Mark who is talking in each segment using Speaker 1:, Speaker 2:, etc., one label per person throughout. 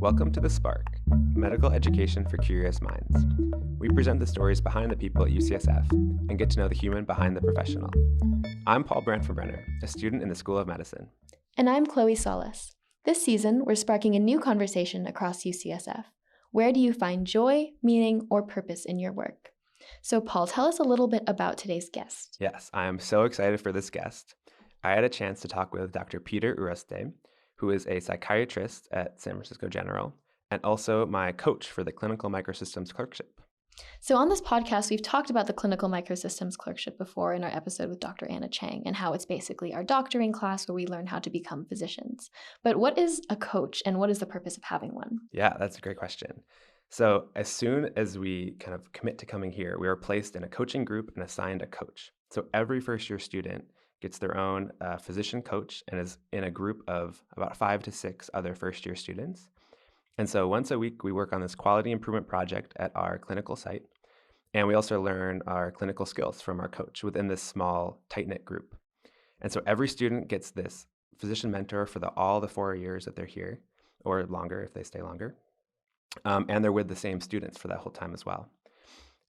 Speaker 1: Welcome to The Spark, Medical Education for Curious Minds. We present the stories behind the people at UCSF and get to know the human behind the professional. I'm Paul Branfenbrenner, a student in the School of Medicine.
Speaker 2: And I'm Chloe Solis. This season, we're sparking a new conversation across UCSF. Where do you find joy, meaning, or purpose in your work? So, Paul, tell us a little bit about today's guest.
Speaker 1: Yes, I am so excited for this guest. I had a chance to talk with Dr. Peter Ureste, who is a psychiatrist at San Francisco General, and also my coach for the Clinical Microsystems Clerkship.
Speaker 2: So on this podcast, we've talked about the Clinical Microsystems Clerkship before in our episode with Dr. Anna Chang and how it's basically our doctoring class where we learn how to become physicians. But what is a coach and what is the purpose of having one?
Speaker 1: Yeah, that's a great question. So as soon as we kind of commit to coming here, we are placed in a coaching group and assigned a coach. So every first-year student gets their own physician coach and is in a group of about 5 to 6 other first-year students. And so once a week, we work on this quality improvement project at our clinical site. And we also learn our clinical skills from our coach within this small, tight-knit group. And so every student gets this physician mentor for all the 4 years that they're here, or longer if they stay longer. And they're with the same students for that whole time as well.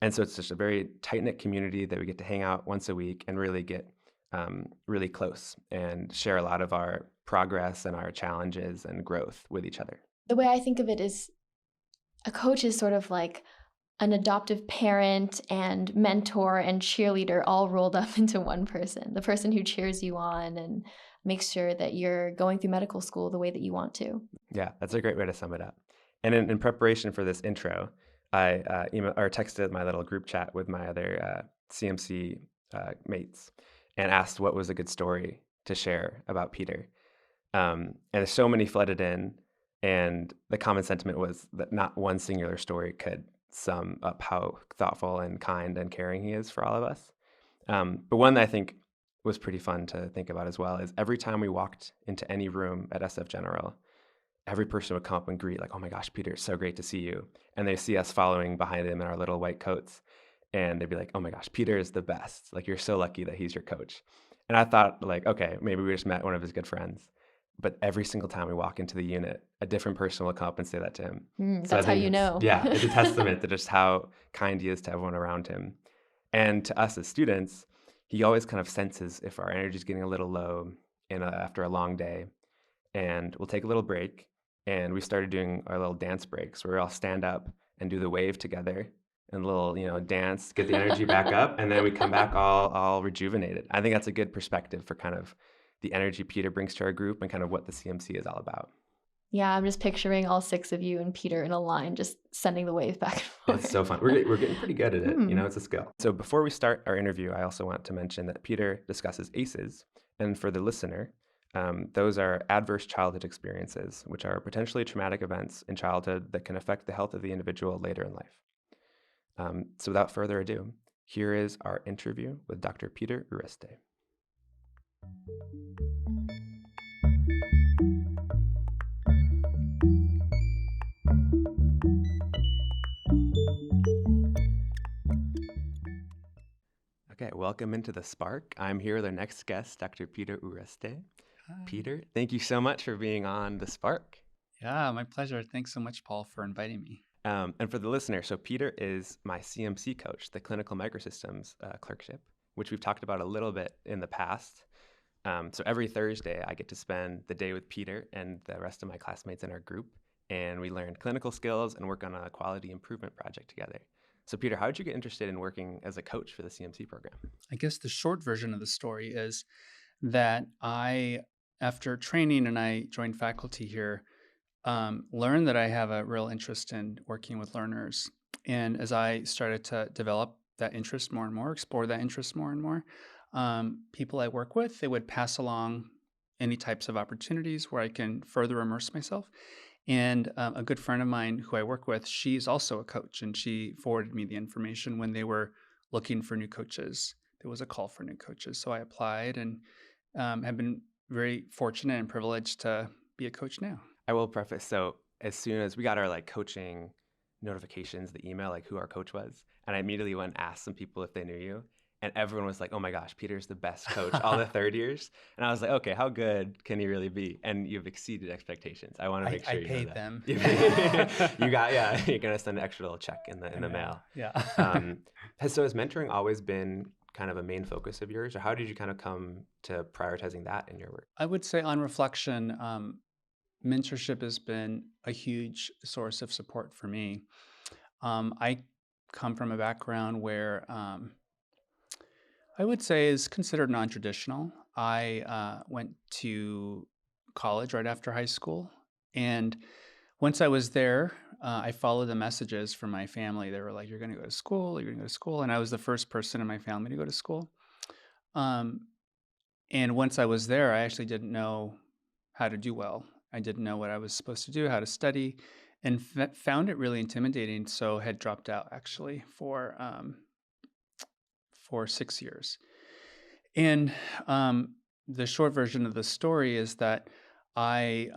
Speaker 1: And so it's just a very tight-knit community that we get to hang out once a week and really get really close and share a lot of our progress and our challenges and growth with each other.
Speaker 2: The way I think of it is a coach is sort of like an adoptive parent and mentor and cheerleader all rolled up into one person, the person who cheers you on and makes sure that you're going through medical school the way that you want to.
Speaker 1: Yeah, that's a great way to sum it up. And in preparation for this intro, I texted my little group chat with my other CMC mates and asked what was a good story to share about Peter. And so many flooded in, and the common sentiment was that not one singular story could sum up how thoughtful and kind and caring he is for all of us. But one that I think was pretty fun to think about as well is every time we walked into any room at SF General, every person would come up and greet, like, "Oh my gosh, Peter, it's so great to see you." And they see us following behind him in our little white coats. And they'd be like, "Oh my gosh, Peter is the best. Like, you're so lucky that he's your coach." And I thought, like, okay, maybe we just met one of his good friends. But every single time we walk into the unit, a different person will come up and say that to him.
Speaker 2: That's how you know.
Speaker 1: Yeah, it's a testament to just how kind he is to everyone around him. And to us as students, he always kind of senses if our energy is getting a little low after a long day. And we'll take a little break. And we started doing our little dance breaks where we all stand up and do the wave together and a little, dance, get the energy back up. And then we come back all rejuvenated. I think that's a good perspective for kind of the energy Peter brings to our group and kind of what the CMC is all about.
Speaker 2: Yeah, I'm just picturing all 6 of you and Peter in a line, just sending the wave back and forth.
Speaker 1: It's so fun. We're getting pretty good at it. It's a skill. So before we start our interview, I also want to mention that Peter discusses ACEs. And for the listener, those are adverse childhood experiences, which are potentially traumatic events in childhood that can affect the health of the individual later in life. So without further ado, here is our interview with Dr. Peter Ureste. Okay, welcome into The Spark. I'm here with our next guest, Dr. Peter Ureste.
Speaker 3: Hi.
Speaker 1: Peter, thank you so much for being on The Spark.
Speaker 3: Yeah, my pleasure. Thanks so much, Paul, for inviting me.
Speaker 1: And for the listener, so Peter is my CMC coach, the Clinical Microsystems Clerkship, which we've talked about a little bit in the past. So every Thursday, I get to spend the day with Peter and the rest of my classmates in our group, and we learn clinical skills and work on a quality improvement project together. So Peter, how did you get interested in working as a coach for the CMC program?
Speaker 3: I guess the short version of the story is that after training and I joined faculty here, learned that I have a real interest in working with learners. And as I started to develop that interest more and more, explore that interest more and more, people I work with, they would pass along any types of opportunities where I can further immerse myself. And a good friend of mine who I work with, she's also a coach, and she forwarded me the information when they were looking for new coaches. There was a call for new coaches. So I applied and have been very fortunate and privileged to be a coach now.
Speaker 1: I will preface, so as soon as we got our coaching notifications, the email, who our coach was, and I immediately went and asked some people if they knew you. and everyone was like, "Oh my gosh, Peter's the best coach," all the third years. And I was like, "Okay, how good can he really be?" And you've exceeded expectations. I want to make
Speaker 3: I
Speaker 1: sure you know
Speaker 3: paid
Speaker 1: that.
Speaker 3: them.
Speaker 1: You got, yeah, you're gonna send an extra little check in the mail.
Speaker 3: Yeah.
Speaker 1: Has mentoring always been kind of a main focus of yours, or how did you kind of come to prioritizing that in your work?
Speaker 3: I would say on reflection, mentorship has been a huge source of support for me. I come from a background where I would say is considered non-traditional. I went to college right after high school, and once I was there, I followed the messages from my family. They were like, "You're going to go to school. You're going to go to school," and I was the first person in my family to go to school. Um, and once I was there, I actually didn't know how to do well. I didn't know what I was supposed to do, how to study, and found it really intimidating. So had dropped out actually for 6 years. And the short version of the story is that I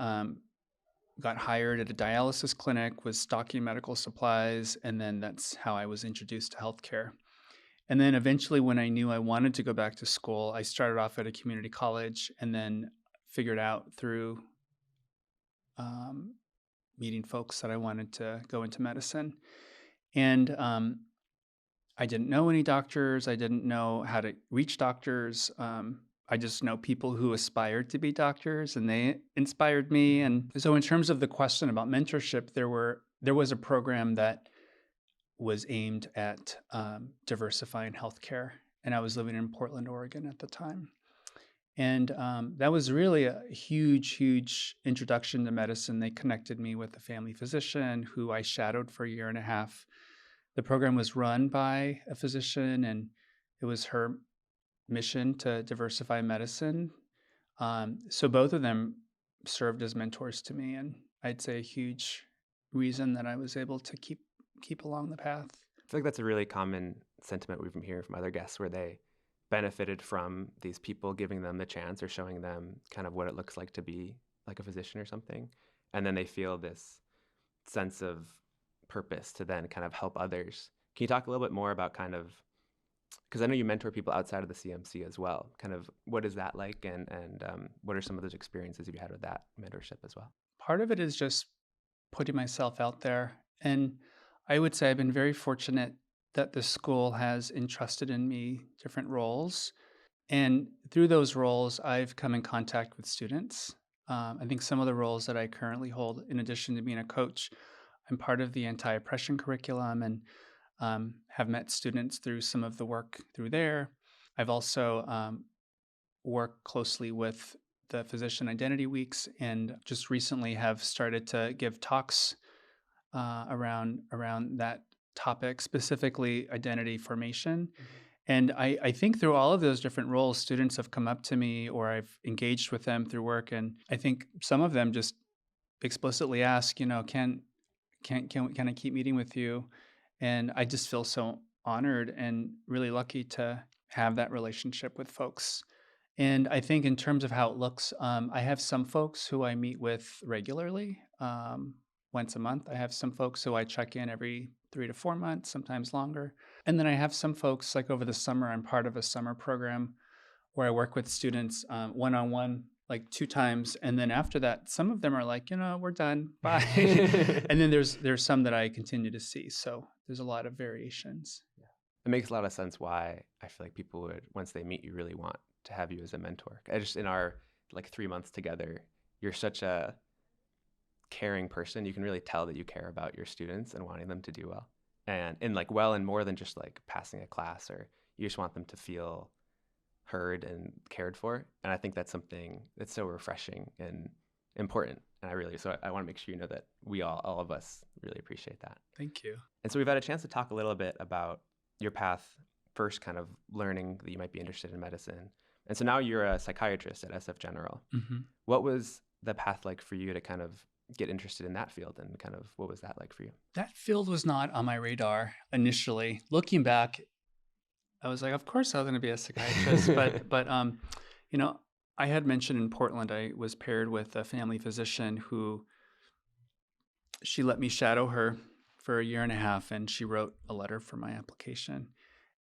Speaker 3: got hired at a dialysis clinic, was stocking medical supplies, and then that's how I was introduced to healthcare. And then eventually, when I knew I wanted to go back to school, I started off at a community college and then figured out through meeting folks that I wanted to go into medicine. And I didn't know any doctors. I didn't know how to reach doctors. I just know people who aspired to be doctors, and they inspired me. And so, in terms of the question about mentorship, there was a program that was aimed at diversifying healthcare, and I was living in Portland, Oregon at the time. And that was really a huge, huge introduction to medicine. They connected me with a family physician who I shadowed for a year and a half. The program was run by a physician, and it was her mission to diversify medicine. So both of them served as mentors to me, and I'd say a huge reason that I was able to keep along the path.
Speaker 1: I feel like that's a really common sentiment we've been hearing from other guests, where they benefited from these people giving them the chance or showing them kind of what it looks like to be like a physician or something. And then they feel this sense of purpose to then kind of help others. Can you talk a little bit more about kind of, because I know you mentor people outside of the CMC as well, kind of what is that like, and what are some of those experiences you've had with that mentorship as well?
Speaker 3: Part of it is just putting myself out there. And I would say I've been very fortunate that the school has entrusted in me different roles. And through those roles, I've come in contact with students. I think some of the roles that I currently hold, in addition to being a coach, I'm part of the anti-oppression curriculum and have met students through some of the work through there. I've also worked closely with the Physician Identity Weeks, and just recently have started to give talks around that topic, specifically identity formation. And I think through all of those different roles, students have come up to me, or I've engaged with them through work, and I think some of them just explicitly ask, can I keep meeting with you? And I just feel so honored and really lucky to have that relationship with folks. And I think in terms of how it looks, I have some folks who I meet with regularly, once a month. I have some folks who I check in every 3 to 4 months, sometimes longer. And then I have some folks, like over the summer, I'm part of a summer program where I work with students one-on-one, like 2 times. And then after that, some of them are like, we're done, bye. And then there's some that I continue to see. So there's a lot of variations.
Speaker 1: Yeah. It makes a lot of sense why I feel like people would, once they meet you, really want to have you as a mentor. I just, in our like 3 months together, you're such a caring person. You can really tell that you care about your students and wanting them to do well, and like well, and more than just like passing a class, or you just want them to feel heard and cared for. And I think that's something that's so refreshing and important. And I want to make sure you know that we all of us really appreciate that.
Speaker 3: Thank you.
Speaker 1: And so we've had a chance to talk a little bit about your path, first kind of learning that you might be interested in medicine. And so now you're a psychiatrist at SF General.
Speaker 3: Mm-hmm.
Speaker 1: What was the path like for you to kind of get interested in that field, and kind of what was that like for you?
Speaker 3: That field was not on my radar initially. Looking back, I was like, of course I was going to be a psychiatrist, but I had mentioned in Portland, I was paired with a family physician who, she let me shadow her for a year and a half, and she wrote a letter for my application.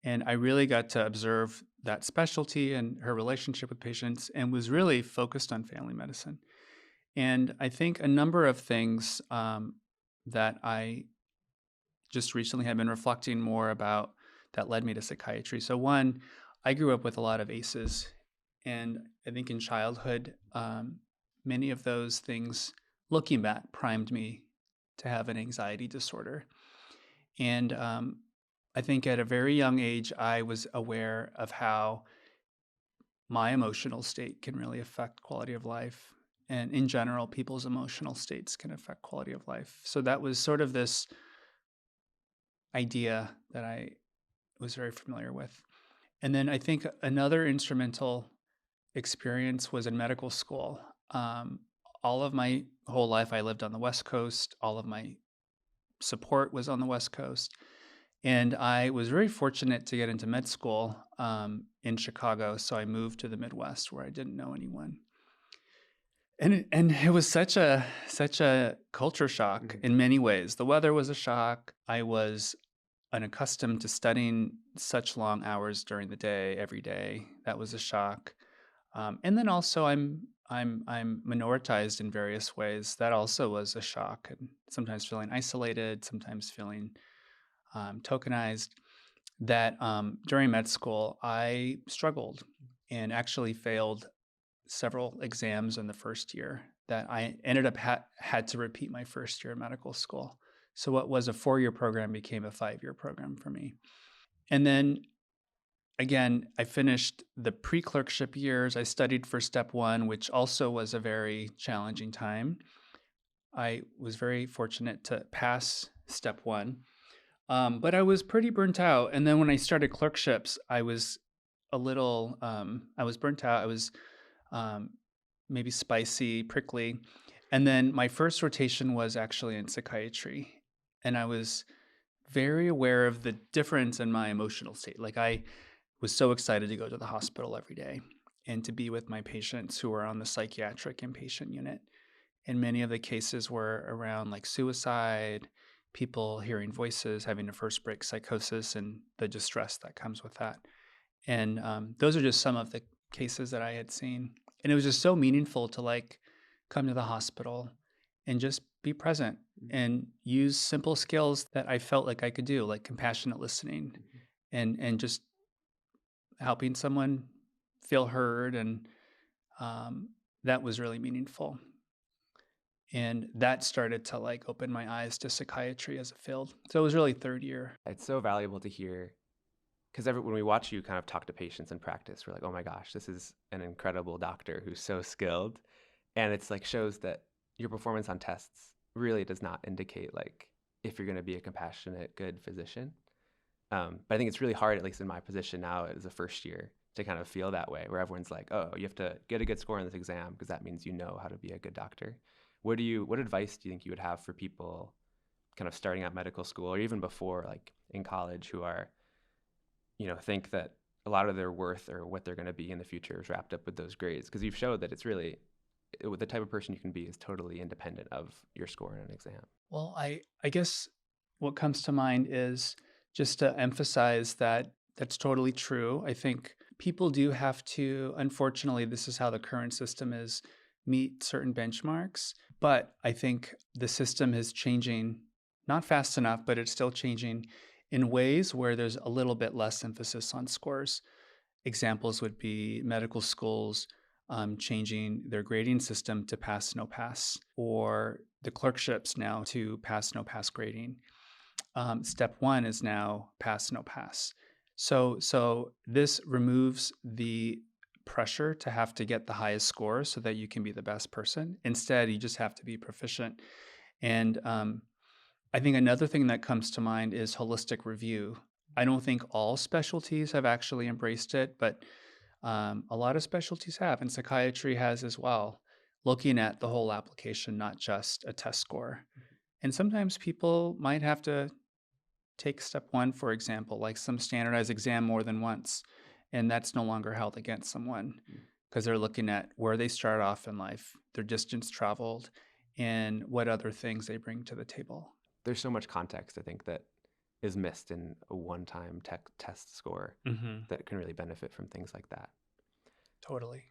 Speaker 3: And I really got to observe that specialty and her relationship with patients and was really focused on family medicine. And I think a number of things that I just recently have been reflecting more about that led me to psychiatry. So, one, I grew up with a lot of ACEs. And I think in childhood, many of those things, looking back, primed me to have an anxiety disorder. And I think at a very young age, I was aware of how my emotional state can really affect quality of life. And in general, people's emotional states can affect quality of life. So that was sort of this idea that I was very familiar with. And then I think another instrumental experience was in medical school. All of my whole life, I lived on the West Coast. All of my support was on the West Coast. And I was very fortunate to get into med school in Chicago. So I moved to the Midwest where I didn't know anyone. And it was such a culture shock in many ways. The weather was a shock. I was unaccustomed to studying such long hours during the day, every day. That was a shock. And then also I'm minoritized in various ways. That also was a shock, and sometimes feeling isolated, sometimes feeling tokenized. That during med school, I struggled and actually failed several exams in the first year that I ended up had to repeat my first year of medical school. So what was a 4-year program became a 5-year program for me. And then again, I finished the pre-clerkship years. I studied for step 1, which also was a very challenging time. I was very fortunate to pass step 1, but I was pretty burnt out. And then when I started clerkships, I was a little, I was burnt out. I was maybe spicy, prickly. And then my first rotation was actually in psychiatry. And I was very aware of the difference in my emotional state. Like I was so excited to go to the hospital every day and to be with my patients who were on the psychiatric inpatient unit. And many of the cases were around like suicide, people hearing voices, having a first break psychosis, and the distress that comes with that. And those are just some of the cases that I had seen. And it was just so meaningful to like come to the hospital and just be present and use simple skills that I felt like I could do, like compassionate listening and just helping someone feel heard. And that was really meaningful. And that started to like open my eyes to psychiatry as a field. So it was really third year.
Speaker 1: It's so valuable to hear because when we watch you kind of talk to patients in practice, we're like, oh my gosh, this is an incredible doctor who's so skilled. And it's like shows that your performance on tests really does not indicate like if you're going to be a compassionate, good physician. But I think it's really hard, at least in my position now as a first year, to kind of feel that way, where everyone's like, oh, you have to get a good score on this exam because that means you know how to be a good doctor. What advice do you think you would have for people kind of starting out medical school or even before, like in college, who are, think that a lot of their worth or what they're going to be in the future is wrapped up with those grades? Because you've showed that it's really the type of person you can be is totally independent of your score in an exam.
Speaker 3: Well, I guess what comes to mind is just to emphasize that that's totally true. I think people do have to, unfortunately, this is how the current system is, meet certain benchmarks. But I think the system is changing, not fast enough, but it's still changing in ways where there's a little bit less emphasis on scores. Examples would be medical schools changing their grading system to pass, no pass, or the clerkships now to pass, no pass grading. Step 1 is now pass, no pass. So this removes the pressure to have to get the highest score so that you can be the best person. Instead, you just have to be proficient. And I think another thing that comes to mind is holistic review. I don't think all specialties have actually embraced it, but a lot of specialties have, and psychiatry has as well, looking at the whole application, not just a test score. And sometimes people might have to take step 1, for example, like some standardized exam more than once, and that's no longer held against someone because they're looking at where they start off in life, their distance traveled, and what other things they bring to the table.
Speaker 1: There's so much context, I think, that is missed in a one-time test score
Speaker 3: Mm-hmm.
Speaker 1: that can really benefit from things like that.
Speaker 3: Totally.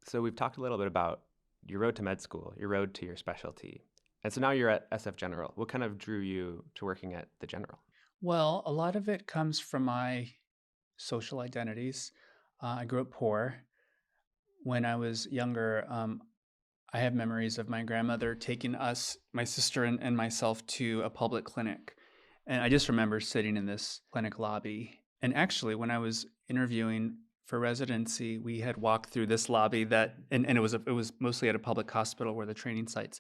Speaker 1: So we've talked a little bit about your road to med school, your road to your specialty. And so now you're at SF General. What kind of drew you to working at the General?
Speaker 3: Well, a lot of it comes from my social identities. I grew up poor. When I was younger, I have memories of my grandmother taking us, my sister and myself, to a public clinic. And I just remember sitting in this clinic lobby. And actually, when I was interviewing for residency, we had walked through this lobby and it was mostly at a public hospital where the training sites.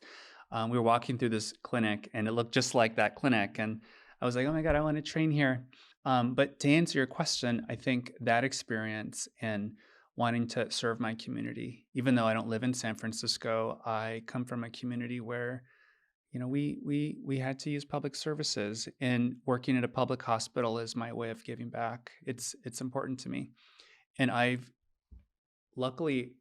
Speaker 3: We were walking through this clinic, and it looked just like that clinic. And I was like, oh my God, I want to train here. But to answer your question, I think that experience and wanting to serve my community, even though I don't live in San Francisco, I come from a community where, we had to use public services, and working at a public hospital is my way of giving back. It's important to me, and I've luckily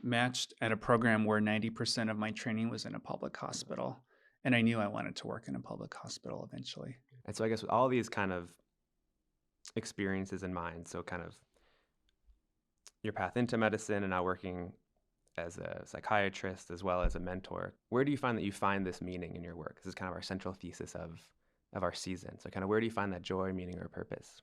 Speaker 3: matched at a program where 90% of my training was in a public hospital, and I knew I wanted to work in a public hospital eventually.
Speaker 1: And so I guess with all these kind of experiences in mind, so kind of your path into medicine and now working as a psychiatrist as well as a mentor, where do you find that you find this meaning in your work? This is kind of our central thesis of our season. So kind of where do you find that joy, meaning, or purpose?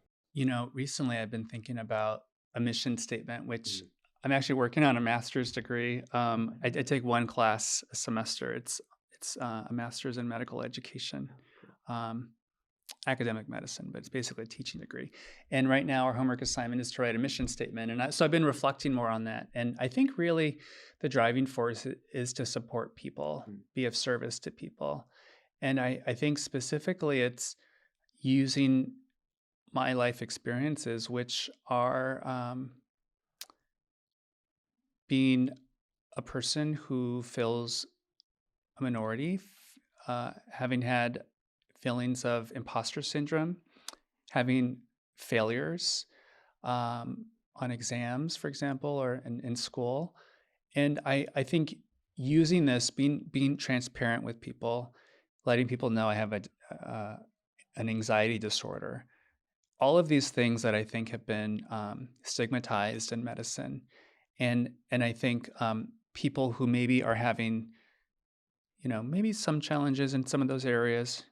Speaker 3: Recently I've been thinking about a mission statement, which I'm actually working on a master's degree. I take one class a semester. It's a master's in medical education, academic medicine, but it's basically a teaching degree. And right now our homework assignment is to write a mission statement. And so I've been reflecting more on that. And I think really the driving force is to support people, be of service to people. And I think specifically it's using my life experiences, which are being a person who feels a minority, having had feelings of imposter syndrome, having failures on exams, for example, or in school. And I think using this, being transparent with people, letting people know I have an anxiety disorder, all of these things that I think have been stigmatized in medicine. And I think people who maybe are having, maybe some challenges in some of those areas.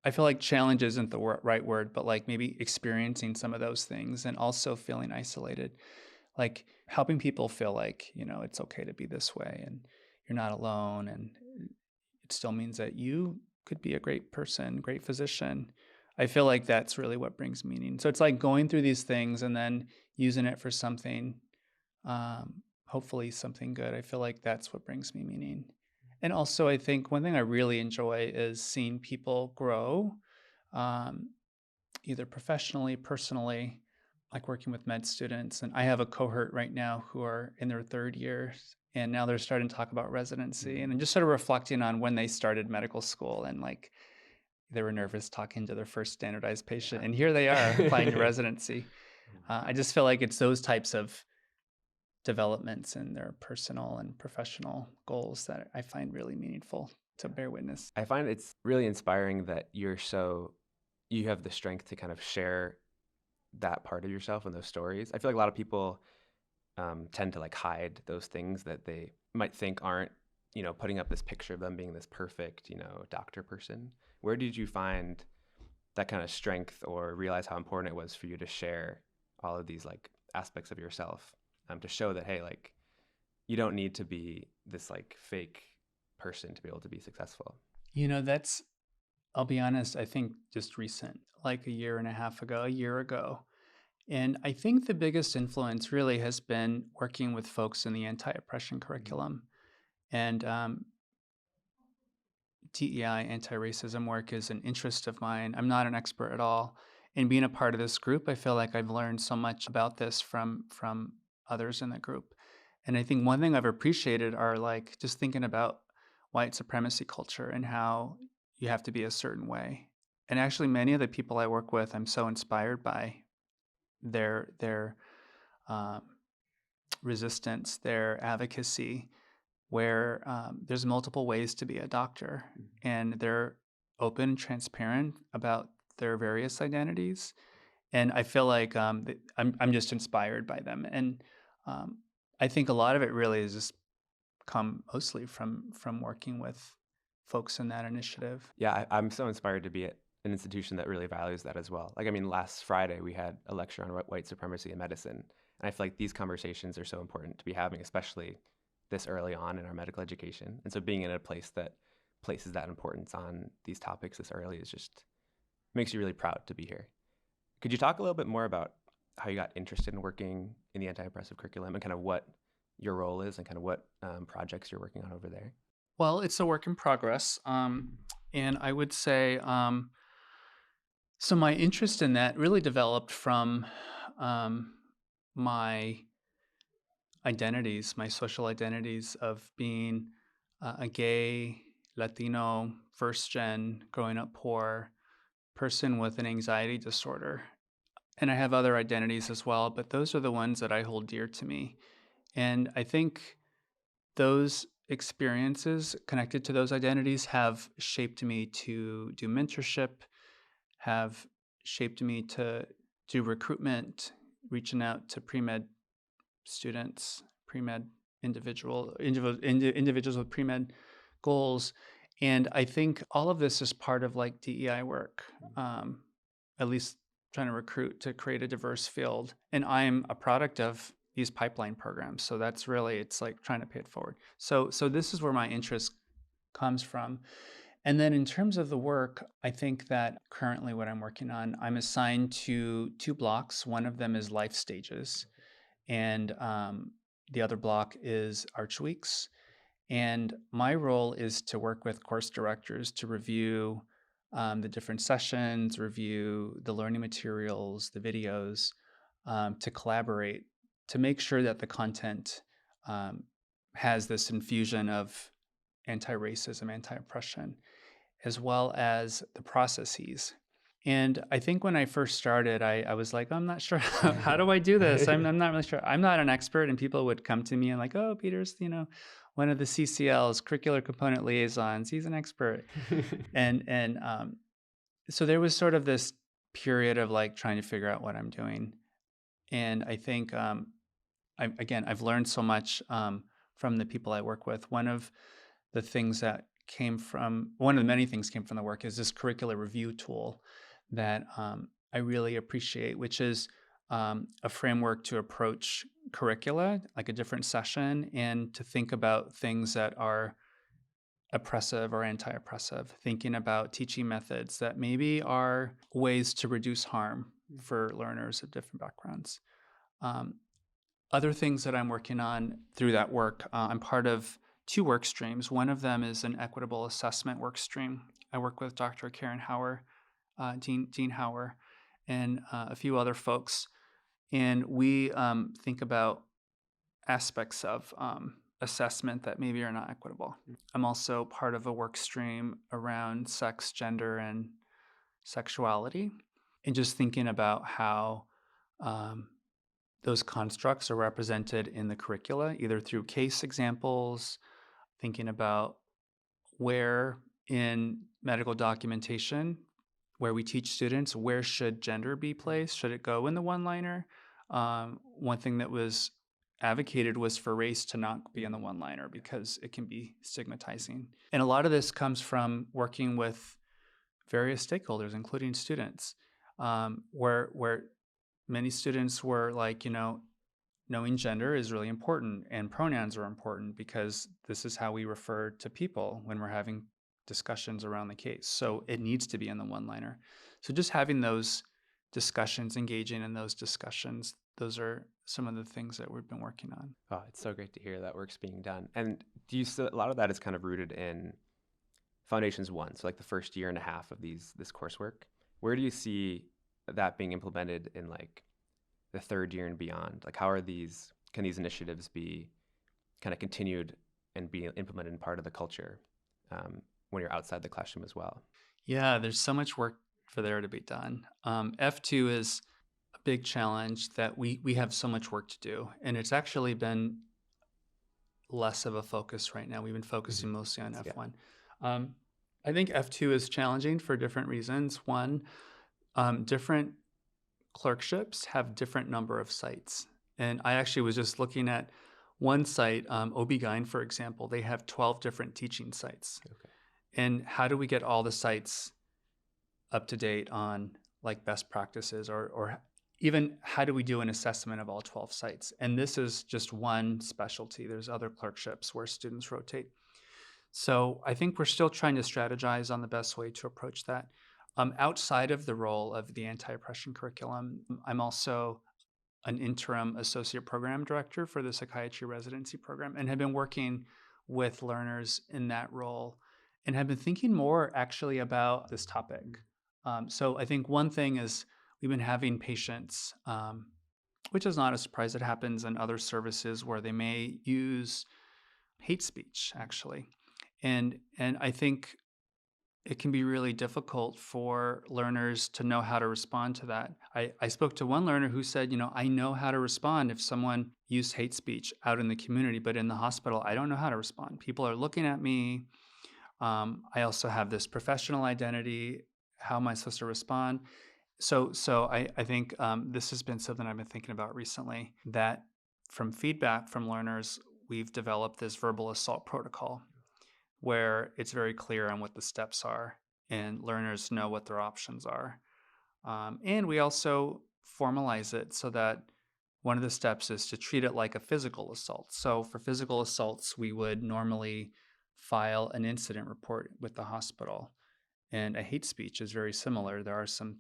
Speaker 3: I feel like challenge isn't the right word, but like maybe experiencing some of those things and also feeling isolated, like helping people feel like, it's okay to be this way and you're not alone. And it still means that you could be a great person, great physician. I feel like that's really what brings meaning. So it's like going through these things and then using it for something, hopefully something good. I feel like that's what brings me meaning. And also, I think one thing I really enjoy is seeing people grow, either professionally, personally, like working with med students. And I have a cohort right now who are in their third year, and now they're starting to talk about residency. And I'm just sort of reflecting on when they started medical school, and like they were nervous talking to their first standardized patient, and here they are applying to residency. I just feel like it's those types of developments in their personal and professional goals that I find really meaningful to bear witness.
Speaker 1: I find it's really inspiring that you have the strength to kind of share that part of yourself and those stories. I feel like a lot of people tend to like hide those things that they might think aren't, putting up this picture of them being this perfect, doctor person. Where did you find that kind of strength or realize how important it was for you to share all of these like aspects of yourself? To show that, hey, like, you don't need to be this like fake person to be able to be successful.
Speaker 3: I'll be honest, I think just recent, like a year ago. And I think the biggest influence really has been working with folks in the anti-oppression curriculum. And DEI, anti-racism work is an interest of mine. I'm not an expert at all. And being a part of this group, I feel like I've learned so much about this from others in the group. And I think one thing I've appreciated are like just thinking about white supremacy culture and how you have to be a certain way. And actually many of the people I work with, I'm so inspired by their resistance, their advocacy, where there's multiple ways to be a doctor, and they're open and transparent about their various identities. And I feel like I'm just inspired by them. And I think a lot of it really has just come mostly from working with folks in that initiative.
Speaker 1: Yeah, I'm so inspired to be at an institution that really values that as well. Like, I mean, last Friday we had a lecture on white supremacy in medicine, and I feel like these conversations are so important to be having, especially this early on in our medical education. And so being in a place that places that importance on these topics this early is just makes you really proud to be here. Could you talk a little bit more about how you got interested in working in the anti-oppressive curriculum and kind of what your role is and kind of what projects you're working on over there?
Speaker 3: Well, it's a work in progress. And I would say, so my interest in that really developed from my identities, my social identities of being a gay, Latino, first gen, growing up poor person with an anxiety disorder. And I have other identities as well, but those are the ones that I hold dear to me. And I think those experiences connected to those identities have shaped me to do mentorship, have shaped me to do recruitment, reaching out to pre-med students, pre-med individuals with pre-med goals. And I think all of this is part of like DEI work, at least trying to recruit to create a diverse field. And I'm a product of these pipeline programs. So that's really, it's like trying to pay it forward. So this is where my interest comes from. And then in terms of the work, I think that currently what I'm working on, I'm assigned to 2 blocks. One of them is life stages, and the other block is Arch Weeks. And my role is to work with course directors to review the different sessions, review the learning materials, the videos, to collaborate, to make sure that the content has this infusion of anti-racism, anti-oppression, as well as the processes. And I think when I first started, I was like, I'm not sure, how do I do this? I'm not really sure. I'm not an expert. And people would come to me and like, oh, Peter's, one of the CCLs, curricular component liaisons. He's an expert. And so there was sort of this period of like trying to figure out what I'm doing. And I think, I've learned so much from the people I work with. One of the many things came from the work is this curricular review tool that I really appreciate, which is a framework to approach curricula, like a different session, and to think about things that are oppressive or anti-oppressive, thinking about teaching methods that maybe are ways to reduce harm for learners of different backgrounds. Other things that I'm working on through that work, I'm part of 2 work streams. One of them is an equitable assessment work stream. I work with Dr. Karen Hauer, Dean Hauer, and a few other folks. And we think about aspects of assessment that maybe are not equitable. I'm also part of a work stream around sex, gender, and sexuality, and just thinking about how those constructs are represented in the curricula, either through case examples, thinking about where in medical documentation, where we teach students, where should gender be placed? Should it go in the one-liner? One thing that was advocated was for race to not be in the one-liner because it can be stigmatizing. And a lot of this comes from working with various stakeholders, including students, where many students were like, knowing gender is really important and pronouns are important because this is how we refer to people when we're having discussions around the case. So it needs to be in the one-liner. So just having those discussions, engaging in those discussions, those are some of the things that we've been working on.
Speaker 1: Oh, it's so great to hear that work's being done. And do you still, a lot of that is kind of rooted in Foundations 1, so like the first year and a half of this coursework. Where do you see that being implemented in like the 3rd year and beyond? Like can these initiatives be kind of continued and be implemented in part of the culture when you're outside the classroom as well?
Speaker 3: Yeah, there's so much work for there to be done. F2 is a big challenge that we have so much work to do, and it's actually been less of a focus right now. We've been focusing mostly on F1. I think F2 is challenging for different reasons. One, different clerkships have different number of sites. And I actually was just looking at one site, OB-GYN, for example, they have 12 different teaching sites.
Speaker 1: Okay.
Speaker 3: And how do we get all the sites up to date on like best practices, or even how do we do an assessment of all 12 sites? And this is just one specialty. There's other clerkships where students rotate. So I think we're still trying to strategize on the best way to approach that. Outside of the role of the anti-oppression curriculum, I'm also an interim associate program director for the psychiatry residency program and have been working with learners in that role and have been thinking more actually about this topic. So I think one thing is we've been having patients, which is not a surprise, it happens in other services where they may use hate speech actually. And I think it can be really difficult for learners to know how to respond to that. I spoke to one learner who said, I know how to respond if someone used hate speech out in the community, but in the hospital, I don't know how to respond. People are looking at me. I also have this professional identity. How am I supposed to respond? So I think this has been something I've been thinking about recently, that from feedback from learners, we've developed this verbal assault protocol where it's very clear on what the steps are and learners know what their options are. And we also formalize it so that one of the steps is to treat it like a physical assault. So for physical assaults, we would normally file an incident report with the hospital. And a hate speech is very similar. There are some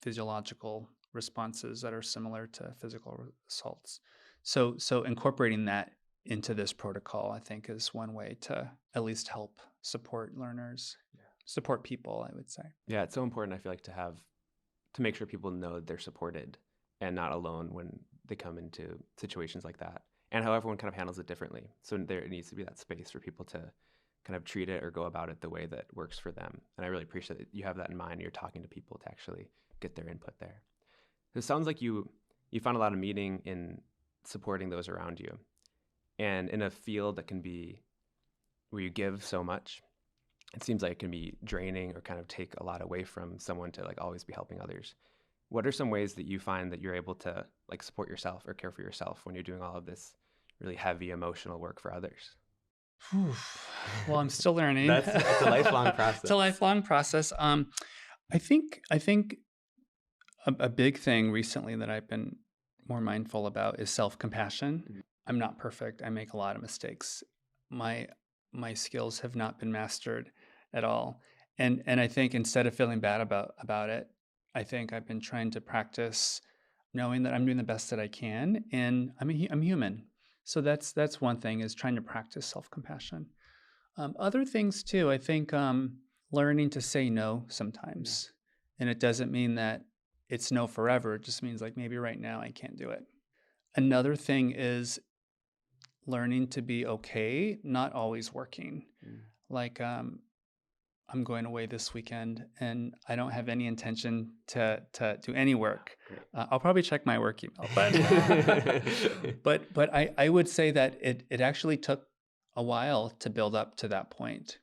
Speaker 3: physiological responses that are similar to physical assaults. So incorporating that into this protocol, I think, is one way to at least help support learners, support people, I would say.
Speaker 1: Yeah, it's so important, I feel like, to make sure people know they're supported and not alone when they come into situations like that, and how everyone kind of handles it differently. So there needs to be that space for people to kind of treat it or go about it the way that works for them. And I really appreciate that you have that in mind. You're talking to people to actually get their input there. It sounds like you found a lot of meaning in supporting those around you. And in a field that can be where you give so much, it seems like it can be draining or kind of take a lot away from someone to like always be helping others. What are some ways that you find that you're able to like support yourself or care for yourself when you're doing all of this really heavy emotional work for others?
Speaker 3: Well, I'm still learning.
Speaker 1: It's a lifelong process.
Speaker 3: It's a lifelong process. I think a big thing recently that I've been more mindful about is self-compassion.
Speaker 1: Mhm.
Speaker 3: I'm not perfect. I make a lot of mistakes. My skills have not been mastered at all. And I think instead of feeling bad about it, I think I've been trying to practice knowing that I'm doing the best that I can, and I'm human. So that's one thing, is trying to practice self-compassion. Other things too, I think learning to say no sometimes. And it doesn't mean that it's no forever. It just means like maybe right now I can't do it. Another thing is learning to be okay, not always working. Like I'm going away this weekend and I don't have any intention to do any work. I'll probably check my work email, but I would say that it actually took a while to build up to that point.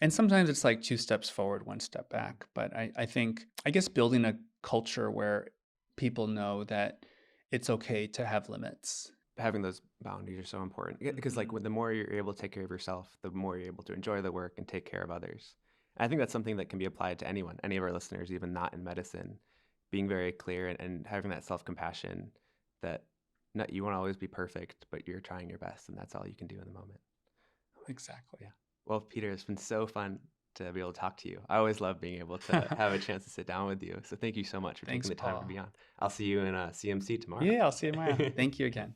Speaker 3: And sometimes it's like 2 steps forward, 1 step back. But I guess building a culture where people know that it's okay to have limits.
Speaker 1: Having those boundaries are so important because like the more you're able to take care of yourself, the more you're able to enjoy the work and take care of others. I think that's something that can be applied to anyone, any of our listeners, even not in medicine, being very clear and having that self-compassion that you won't always be perfect, but you're trying your best and that's all you can do in the moment.
Speaker 3: Exactly.
Speaker 1: Yeah. Well, Peter, it's been so fun to be able to talk to you. I always love being able to have a chance to sit down with you. So thank you so much for
Speaker 3: Thanks,
Speaker 1: taking the time
Speaker 3: Paul.
Speaker 1: to be on. I'll see you in CMC tomorrow.
Speaker 3: Yeah, I'll see you tomorrow. Thank you again.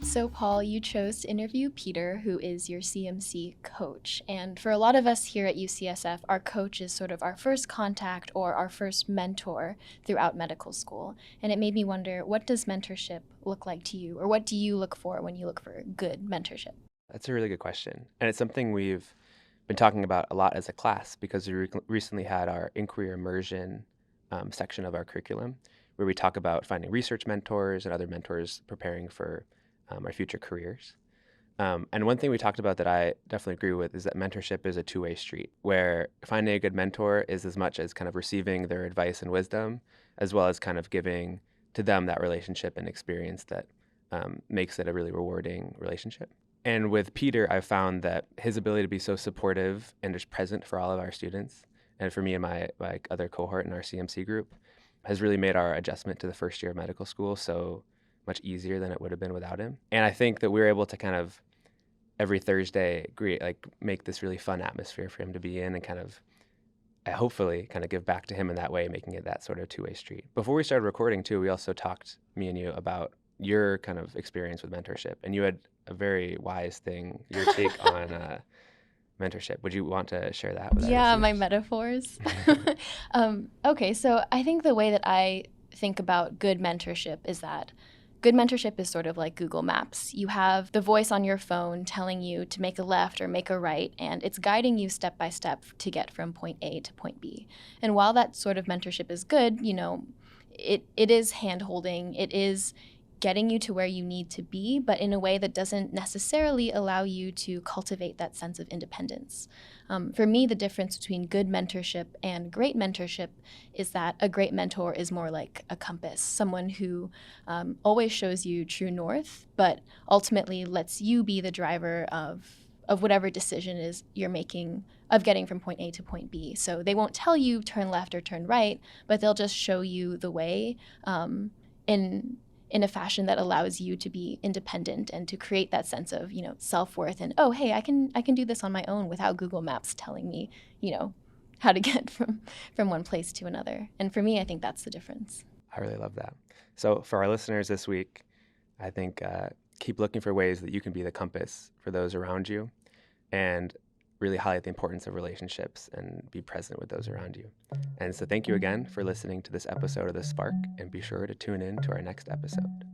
Speaker 2: So, Paul, you chose to interview Peter, who is your CMC coach. And for a lot of us here at UCSF, our coach is sort of our first contact or our first mentor throughout medical school. And it made me wonder, what does mentorship look like to you? Or what do you look for when you look for good mentorship?
Speaker 1: That's a really good question. And it's something we've been talking about a lot as a class because we recently had our inquiry immersion section of our curriculum where we talk about finding research mentors and other mentors preparing for our future careers. And one thing we talked about that I definitely agree with is that mentorship is a two-way street, where finding a good mentor is as much as kind of receiving their advice and wisdom, as well as kind of giving to them that relationship and experience that makes it a really rewarding relationship. And with Peter, I found that his ability to be so supportive and just present for all of our students, and for me and my other cohort in our CMC group, has really made our adjustment to the first year of medical school so much easier than it would have been without him. And I think that we were able to kind of every Thursday make this really fun atmosphere for him to be in and kind of hopefully kind of give back to him in that way, making it that sort of two-way street. Before we started recording too, we also talked, me and you, about your kind of experience with mentorship, and you had a very wise thing, your take on mentorship. Would you want to share that with our
Speaker 2: Yeah, my
Speaker 1: listeners?
Speaker 2: metaphors. Okay, so I think the way that I think about good mentorship is that good mentorship is sort of like Google Maps. You have the voice on your phone telling you to make a left or make a right, and it's guiding you step by step to get from point A to point B. And while that sort of mentorship is good, it is hand-holding, it is getting you to where you need to be, but in a way that doesn't necessarily allow you to cultivate that sense of independence. For me, the difference between good mentorship and great mentorship is that a great mentor is more like a compass, someone who always shows you true north, but ultimately lets you be the driver of whatever decision is you're making of getting from point A to point B. So they won't tell you turn left or turn right, but they'll just show you the way in a fashion that allows you to be independent and to create that sense of, self-worth and, oh, hey, I can do this on my own without Google Maps telling me, how to get from one place to another. And for me, I think that's the difference.
Speaker 1: I really love that. So for our listeners this week, I think keep looking for ways that you can be the compass for those around you and really highlight the importance of relationships and be present with those around you. And so thank you again for listening to this episode of The Spark, and be sure to tune in to our next episode.